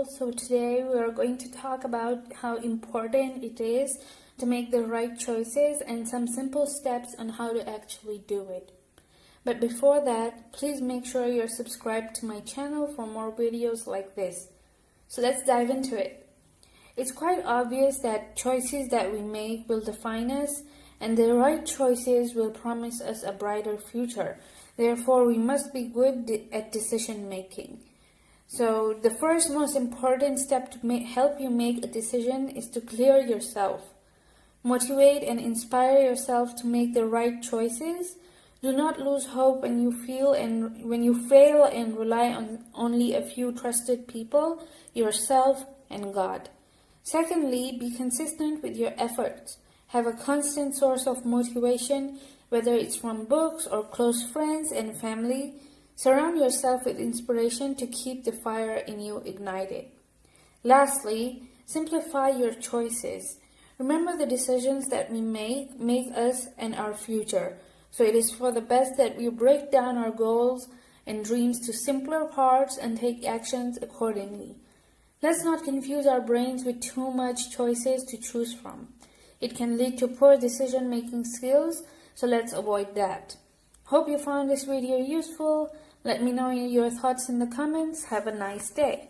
people. So today we are going to talk about how important it is to make the right choices and some simple steps on how to actually do it. But before that, please make sure you're subscribed to my channel for more videos like this. So let's dive into it. It's quite obvious that choices that we make will define us, and the right choices will promise us a brighter future. Therefore, we must be good at decision making. So the first most important step to help you make a decision is to clear yourself. Motivate and inspire yourself to make the right choices. Do not lose hope when you fail and rely on only a few trusted people, yourself and God. Secondly, be consistent with your efforts. Have a constant source of motivation, whether it's from books or close friends and family. Surround yourself with inspiration to keep the fire in you ignited. Lastly, simplify your choices. Remember, the decisions that we make us and our future. So it is for the best that we break down our goals and dreams to simpler parts and take actions accordingly. Let's not confuse our brains with too much choices to choose from. It can lead to poor decision-making skills, so let's avoid that. Hope you found this video useful. Let me know your thoughts in the comments. Have a nice day.